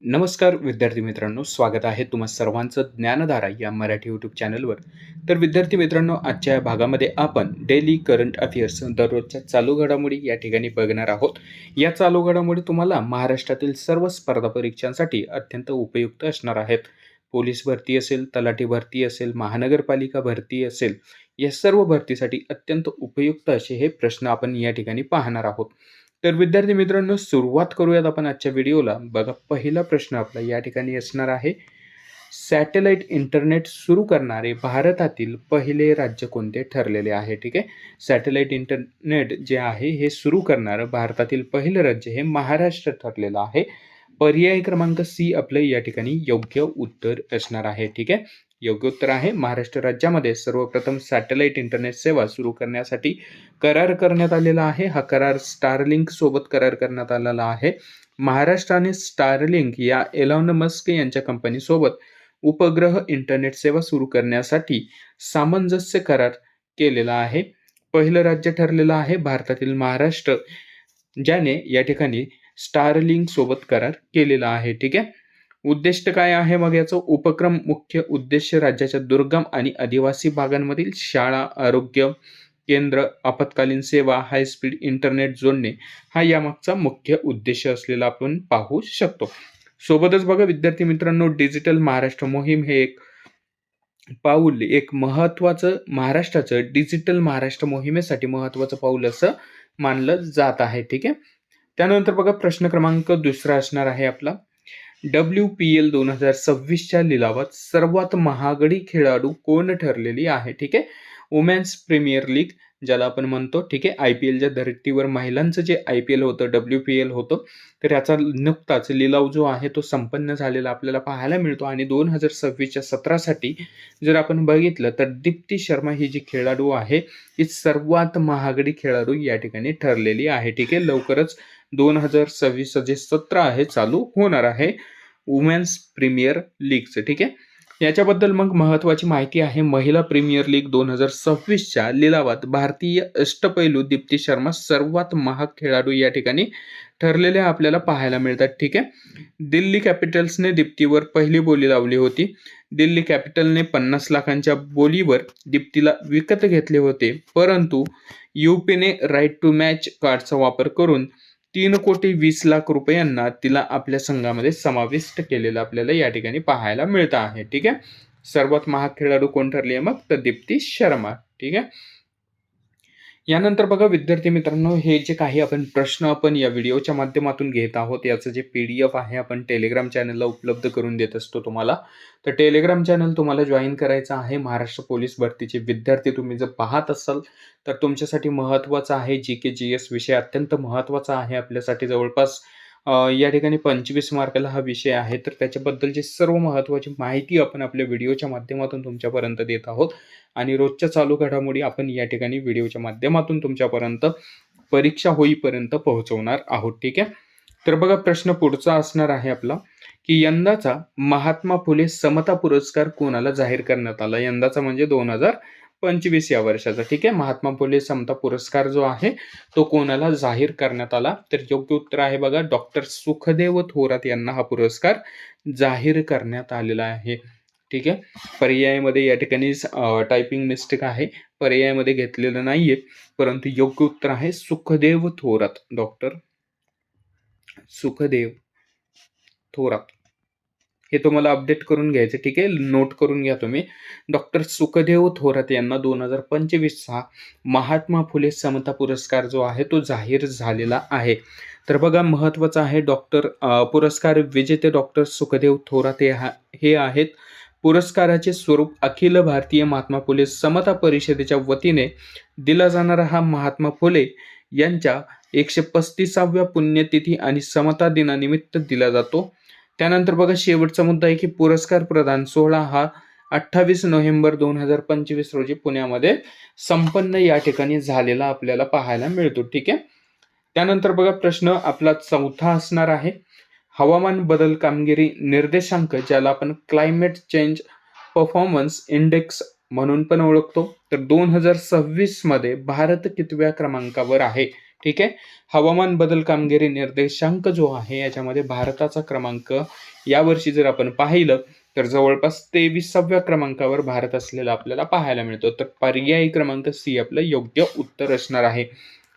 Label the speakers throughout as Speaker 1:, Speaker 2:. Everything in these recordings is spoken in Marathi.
Speaker 1: नमस्कार विद्यार्थी मित्रांनो, स्वागत आहे तुम्हा सर्वांचं ज्ञानधारा या मराठी यूट्यूब चॅनलवर. तर विद्यार्थी मित्रांनो, आजच्या या भागामध्ये आपण डेली करंट अफेअर्स दररोजच्या चालू घडामोडी या ठिकाणी बघणार आहोत. या चालू घडामोडी तुम्हाला महाराष्ट्रातील सर्व स्पर्धा परीक्षांसाठी अत्यंत उपयुक्त असणार आहेत. पोलीस भरती असेल, तलाठी भरती असेल, महानगरपालिका भरती असेल, या सर्व भरतीसाठी अत्यंत उपयुक्त असे हे प्रश्न आपण या ठिकाणी पाहणार आहोत. तर विद्यार्थी मित्रांनो, सुरुवात करूयात आपण आजच्या व्हिडिओला. बघा, पहिला प्रश्न आपला या ठिकाणी असणार आहे, सॅटेलाइट इंटरनेट सुरू करणारे भारतातील पहिले राज्य कोणते ठरलेले आहे? ठीक आहे, सॅटेलाइट इंटरनेट जे आहे हे सुरू करणारं भारतातील पहिलं राज्य हे महाराष्ट्र ठरलेलं आहे. पर्याय क्रमांक सी आपलं या ठिकाणी योग्य उत्तर असणार आहे. ठीक आहे, योग्य उत्तर आहे महाराष्ट्र राज्यामध्ये सर्वप्रथम सॅटेलाइट इंटरनेट सेवा सुरू करण्यासाठी करार करण्यात आलेला आहे. हा करार स्टारलिंक सोबत करार करण्यात आलेला आहे. महाराष्ट्राने स्टारलिंक या एलॉन मस्क यांच्या कंपनीसोबत उपग्रह इंटरनेट सेवा सुरू करण्यासाठी सामंजस्य करार केलेला आहे. पहिलं राज्य ठरलेलं आहे भारतातील महाराष्ट्र, ज्याने या ठिकाणी स्टारलिंक सोबत करार केलेला आहे. ठीक आहे, उद्दिष्ट काय आहे मग याचं? उपक्रम मुख्य उद्देश राज्याच्या दुर्गम आणि आदिवासी भागांमधील शाळा, आरोग्य केंद्र, आपत्कालीन सेवा, हाय स्पीड इंटरनेट जोडणे हा यामागचा मुख्य उद्देश असलेला आपण पाहू शकतो. सोबतच बघा विद्यार्थी मित्रांनो, डिजिटल महाराष्ट्र मोहीम हे एक पाऊल, एक महत्वाचं महाराष्ट्राचं डिजिटल महाराष्ट्र मोहिमेसाठी महत्वाचं पाऊल असं मानलं जात आहे. ठीक आहे, त्यानंतर बघा प्रश्न क्रमांक दुसरा असणार आहे आपला, WPL 2026च्या लिलावात सर्वात महागडी खेळाडू कोण ठरलेली आहे? ठीक आहे, वुमेन्स प्रीमियर लीग ज्याला आपण म्हणतो. ठीक आहे, IPLच्या धर्तीवर महिलांचं जे IPL होतं, WPL होतं, तर याचा नुकताच लिलाव जो आहे तो संपन्न झालेला आपल्याला पाहायला मिळतो. आणि 2026च्या सत्रासाठी जर आपण बघितलं तर दीप्ती शर्मा ही जी खेळाडू आहे ही सर्वात महागडी खेळाडू या ठिकाणी ठरलेली आहे. ठीक आहे, लवकरच 2026 जे सत्र आहे चालू होणार आहे वुमेन्स प्रीमियर लीगचं. ठीक आहे, याच्याबद्दल मग महत्वाची माहिती आहे. महिला प्रीमियर लीग 2026च्या लिलावात भारतीय अष्टपैलू दीप्ती शर्मा सर्वात महाग खेळाडू या ठिकाणी ठरलेले आपल्याला पाहायला मिळतात. ठीक आहे, दिल्ली कॅपिटल्सने दीप्तीवर पहिली बोली लावली होती. दिल्ली कॅपिटलने 50 लाखांच्या बोलीवर दीप्तीला विकत घेतले होते, परंतु UPने राईट टू मॅच कार्डचा वापर करून 3,20,00,000 रुपयांना तिला आपल्या संघामध्ये समाविष्ट केलेलं आपल्याला या ठिकाणी पाहायला मिळतं आहे. ठीक आहे, सर्वात महाग खेळाडू कोण ठरली आहे मग? तर दीप्ती शर्मा. ठीक आहे, यानंतर बघा विद्यार्थी मित्रांनो, हे जे काही आपण प्रश्न आपण या व्हिडिओच्या माध्यमातून घेत आहोत याचं जे PDF आहे आपण टेलिग्राम चॅनलला उपलब्ध करून देत असतो तुम्हाला. तर टेलिग्राम चॅनल तुम्हाला जॉईन करायचं आहे. महाराष्ट्र पोलीस भरतीचे विद्यार्थी तुम्ही जर पाहत असाल तर तुमच्यासाठी महत्त्वाचं आहे. GK GS विषय अत्यंत महत्त्वाचा आहे आपल्यासाठी. जवळपास या ठिकाणी 25 मार्काला हा विषय आहे. तर त्याच्याबद्दलची सर्व महत्त्वाची माहिती आपण आपल्या व्हिडिओच्या माध्यमातून तुमच्यापर्यंत देत आहोत. आणि रोजच्या चालू घडामोडी आपण या ठिकाणी व्हिडिओच्या माध्यमातून तुमच्यापर्यंत परीक्षा होईपर्यंत पोहोचवणार आहोत. ठीक आहे, तर बघा प्रश्न पुढचा असणार आहे आपला, की यंदाचा महात्मा फुले समता पुरस्कार कोणाला जाहीर करण्यात आला? यंदाचा म्हणजे 2025 या वर्षाचा. ठीक आहे, महात्मा फुले समता पुरस्कार जो आहे तो कोणाला जाहीर करण्यात आला? तर योग्य उत्तर आहे बघा, डॉक्टर सुखदेव थोरात यांना हा पुरस्कार जाहीर करण्यात आलेला आहे. ठीक आहे, पर्यायामध्ये या ठिकाणी टायपिंग मिस्टेक आहे, पर्यायामध्ये घेतलेलं नाहीये, परंतु योग्य उत्तर आहे सुखदेव थोरात. डॉक्टर सुखदेव थोरात हे तुम्हाला अपडेट करून घ्यायचं. ठीक आहे, नोट करून घ्या तुम्ही. डॉक्टर सुखदेव थोरात यांना 2025चा महात्मा फुले समता पुरस्कार जो आहे तो जाहीर झालेला आहे. तर बघा महत्वाचं आहे, पुरस्कार विजेते डॉक्टर सुखदेव थोरात हे आहेत. पुरस्काराचे स्वरूप अखिल भारतीय महात्मा फुले समता परिषदेच्या वतीने दिला जाणारा हा महात्मा फुले यांच्या 135व्या पुण्यतिथी आणि समता दिनानिमित्त दिला जातो. त्यानंतर बघा शेवटचा मुद्दा आहे, की पुरस्कार प्रदान सोहळा हा 28 नोव्हेंबर 2025 रोजी पुण्यामध्ये संपन्न या ठिकाणी झालेला आपल्याला पाहायला मिळतो. ठीक आहे, त्यानंतर बघा प्रश्न आपला चौथा असणार आहे, हवामान बदल कामगिरी निर्देशांक ज्याला आपण क्लायमेट चेंज परफॉर्मन्स इंडेक्स म्हणून पण ओळखतो, तर 2026 मध्ये भारत कितव्या क्रमांकावर आहे? ठीक आहे. हवामान बदल कामगिरी निर्देशांक जो आहे याच्यामध्ये भारताचा क्रमांक यावर्षी जर आपण पाहिलं तर जवळपास 23व्या क्रमांकावर भारत असलेला आपल्याला पाहायला मिळतो. तर पर्यायी क्रमांक सी आपलं योग्य उत्तर असणार आहे.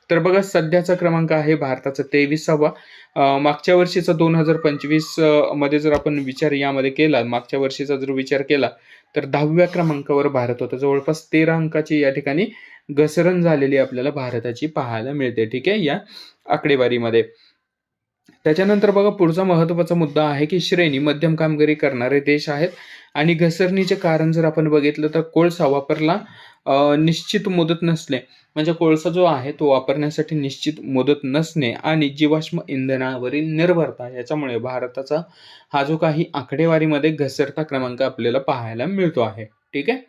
Speaker 1: तर बघा सध्याचा क्रमांक आहे भारताचा 23वा. मागच्या वर्षीचा 2025 मध्ये जर आपण विचार यामध्ये केला, मागच्या वर्षीचा जर विचार केला तर 10व्या क्रमांकावर भारत होता. जवळपास 13 अंकाची या ठिकाणी घसरण झालेली आपल्याला भारताची पाहायला मिळते. ठीक आहे, या आकडेवारीमध्ये. त्याच्यानंतर बघा पुढचा महत्त्वाचा मुद्दा आहे की श्रेणी मध्यम कामगिरी करणारे देश आहेत आणि घसरणीचे कारण जर आपण बघितलं तर कोळसा वापरला निश्चित मुदत नसणे, म्हणजे कोळसा जो आहे तो वापरण्यासाठी निश्चित मुदत नसणे आणि जीवाश्म इंधनावरील निर्भरता याच्यामुळे भारताचा हा जो काही आकडेवारीमध्ये घसरता क्रमांक आपल्याला पाहायला मिळतो आहे. ठीक आहे.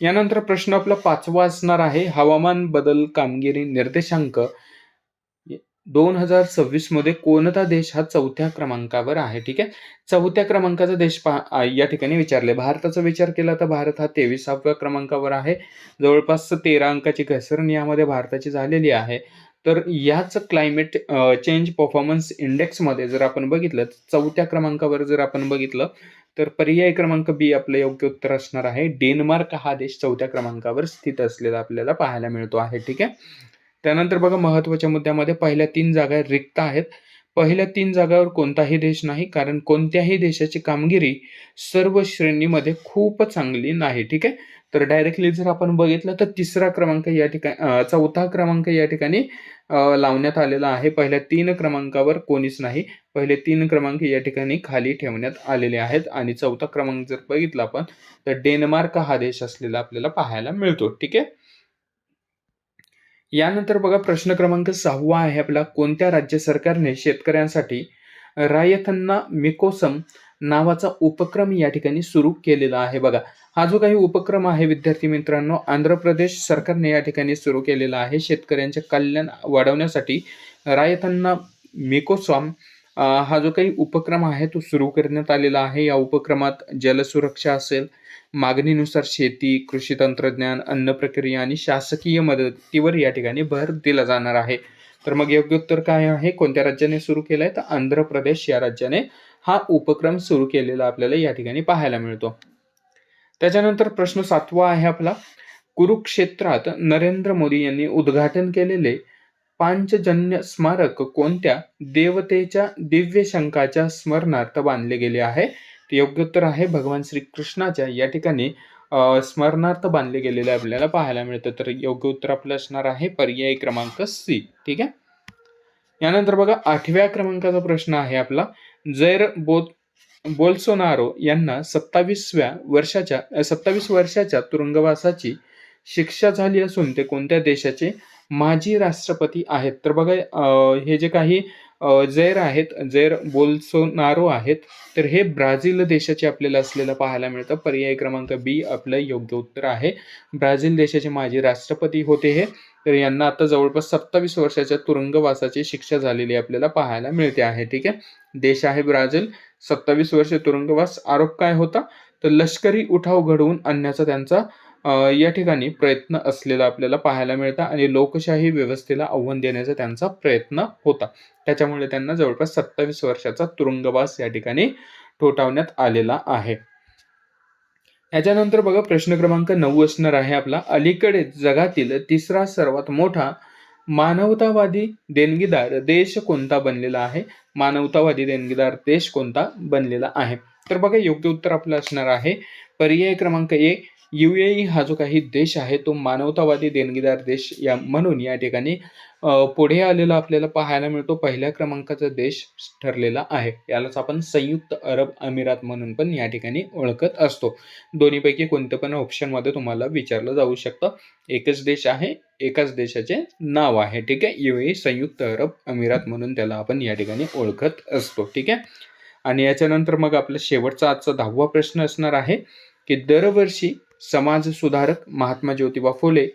Speaker 1: यानंतर प्रश्न आपला 5वा असणार आहे हवामान बदल कामगिरी निर्देशांक 2026 मध्ये कोणता देश हा 4थ्या क्रमांकावर आहे. ठीक आहे. 4थ्या क्रमांकाचा देश या ठिकाणी विचारले. भारताचा विचार केला तर भारत हा 23व्या क्रमांकावर आहे. जवळपास 13 अंकाची घसरण यामध्ये भारताची झालेली आहे. तर याच क्लायमेट चेंज परफॉर्मन्स इंडेक्समध्ये जर आपण बघितलं 4थ्या क्रमांकावर जर आपण बघितलं तर पर्याय क्रमांक बी आपलं योग्य उत्तर असणार आहे. डेन्मार्क हा देश 4थ्या क्रमांकावर स्थित असलेला आपल्याला पाहायला मिळतो आहे. ठीक आहे. त्यानंतर बघा महत्त्वाच्या मुद्द्यामध्ये पहिल्या 3 जागा रिक्त आहेत. पहिल्या 3 जागावर कोणताही देश नाही, कारण कोणत्याही देशाची कामगिरी सर्व श्रेणीमध्ये खूप चांगली नाही. ठीक आहे. तर डायरेक्टली जर आपण बघितलं तर 3रा क्रमांक या ठिकाणी 4था क्रमांक या ठिकाणी लावण्यात आलेला आहे. पहिल्या 3 क्रमांकावर कोणीच नाही. पहिले 3 क्रमांक या ठिकाणी खाली ठेवण्यात आलेले आहेत आणि 4था क्रमांक जर बघितला आपण तर डेन्मार्क हा देश असलेला आपल्याला पाहायला मिळतो. ठीक आहे. यानंतर बघा प्रश्न क्रमांक 6वा आहे आपला कोणत्या राज्य सरकारने शेतकऱ्यांसाठी रायथन्ना मिकोसम नावाचा उपक्रम या ठिकाणी सुरू केलेला आहे. बघा हा जो काही उपक्रम आहे विद्यार्थी मित्रांनो आंध्र प्रदेश सरकारने या ठिकाणी सुरू केलेला आहे. शेतकऱ्यांचे कल्याण वाढवण्यासाठी रायथन्ना मिकोसम हा जो काही उपक्रम आहे तो सुरू करण्यात आलेला आहे. या उपक्रमात जलसुरक्षा असेल, मागणीनुसार शेती, कृषी तंत्रज्ञान, अन्न प्रक्रिया आणि शासकीय मदतीवर या ठिकाणी भर दिला जाणार आहे. तर मग योग्य उत्तर काय आहे? कोणत्या राज्याने सुरू केलाय? तर आंध्र प्रदेश या राज्याने हा उपक्रम सुरू केलेला आपल्याला या ठिकाणी पाहायला मिळतो. त्याच्यानंतर प्रश्न 7वा आहे आपला कुरुक्षेत्रात नरेंद्र मोदी यांनी उद्घाटन केलेले पांचजन्य स्मारक कोणत्या देवतेच्या दिव्य शंखाच्या स्मरणार्थ बांधले गेले आहे? योग्य उत्तर आहे भगवान श्रीकृष्णाच्या या ठिकाणी स्मरणार्थ बांधले गेलेले आपल्याला पाहायला मिळतं. तर योग्य उत्तर आपलं असणार आहे पर्याय क्रमांक सी. ठीक आहे. यानंतर बघा 8व्या क्रमांकाचा प्रश्न आहे आपला जैर बोल्सोनारो यांना 27 वर्षाच्या तुरुंगवासाची शिक्षा झाली असून ते कोणत्या देशाचे माजी राष्ट्रपती आहेत? तर बघा हे जे काही जैर बोल्सोनारो आहेत तर हे ब्राझील देशाचे आपल्याला असलेलं पाहायला मिळतं. पर्याय क्रमांक बी आपलं योग्य उत्तर आहे. ब्राझील देशाचे माजी राष्ट्रपती होते हे. तर यांना आता जवळपास 27 वर्षाच्या तुरुंगवासाची शिक्षा झालेली आपल्याला पाहायला मिळते आहे. ठीक आहे. देश आहे ब्राझील. 27 वर्ष तुरुंगवास. आरोप काय होता? तर लष्करी उठाव घडवून आणण्याचा त्यांचा या ठिकाणी प्रयत्न असलेला आपल्याला पाहायला मिळतं आणि लोकशाही व्यवस्थेला आव्हान देण्याचा त्यांचा प्रयत्न होता. त्याच्यामुळे त्यांना जवळपास 27 वर्षाचा तुरुंगवास या ठिकाणी ठोठावण्यात आलेला आहे. याच्यानंतर बघा प्रश्न क्रमांक 9 असणार आहे आपला अलीकडे जगातील 3रा सर्वात मोठा मानवतावादी देणगीदार देश कोणता बनलेला आहे? मानवतावादी देणगीदार देश कोणता बनलेला आहे? तर बघा योग्य उत्तर आपलं असणार आहे पर्याय क्रमांक ए UAE हा जो काही देश आहे तो मानवतावादी देणगीदार देश म्हणून या ठिकाणी पुढे आलेला आपल्याला पाहायला मिळतो. पहिल्या क्रमांकाचा देश ठरलेला आहे. यालाच आपण संयुक्त अरब अमिरात म्हणून पण या ठिकाणी ओळखत असतो. दोन्हीपैकी कोणतं पण ऑप्शनमध्ये तुम्हाला विचारलं जाऊ शकतं. एकच देश आहे, एकाच देशाचे नाव आहे. ठीक आहे. UAE संयुक्त अरब अमिरात म्हणून त्याला आपण या ठिकाणी ओळखत असतो. ठीक आहे. आणि याच्यानंतर मग आपला शेवटचा आजचा 10वा प्रश्न असणार आहे की दरवर्षी समाज सुधारक महात्मा ज्योतिबा फुले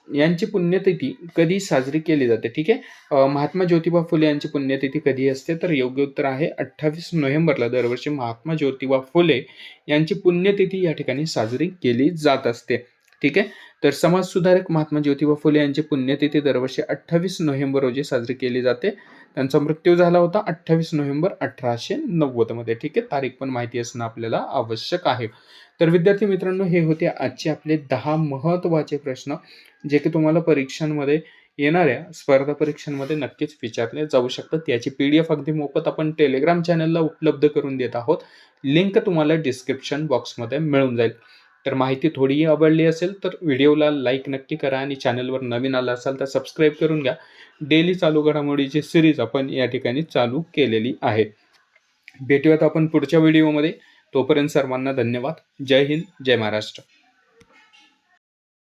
Speaker 1: यांची पुण्यतिथी कधी साजरी केली जाते? ठीक आहे. महात्मा ज्योतिबा फुले यांची पुण्यतिथी कधी असते? तर योग्य उत्तर आहे 28 नोव्हेंबरला दरवर्षी महात्मा ज्योतिबा फुले यांची पुण्यतिथी या ठिकाणी साजरी केली जात असते. ठीक आहे. तर समाजसुधारक महात्मा ज्योतिबा फुले यांची पुण्यतिथी दरवर्षी 28 नोव्हेंबर रोजी साजरी केली जाते. त्यांचा मृत्यू झाला होता 28 नोव्हेंबर 1890 मध्ये. ठीक आहे. तारीख पण माहिती असणं आपल्याला आवश्यक आहे. तर विद्यार्थी मित्रांनो, हे होते आजचे आपले 10 महत्त्वाचे प्रश्न, जे की तुम्हाला परीक्षांमध्ये येणाऱ्या स्पर्धा परीक्षांमध्ये नक्कीच विचारले जाऊ शकतात. याची PDF अगदी मोफत आपण टेलिग्राम चॅनलला उपलब्ध करून देत आहोत. लिंक तुम्हाला डिस्क्रिप्शन बॉक्समध्ये मिळून जाईल. तर माहिती थोडीही आवडली असेल तर व्हिडिओला लाईक नक्की करा आणि चॅनलवर नवीन आला असाल तर सबस्क्राईब करून घ्या. डेली चालू घडामोडीची सीरीज आपण या ठिकाणी चालू केलेली आहे. भेटूयात आपण पुढच्या व्हिडिओमध्ये. तोपर्यंत सर्वांना धन्यवाद. जय हिंद, जय महाराष्ट्र.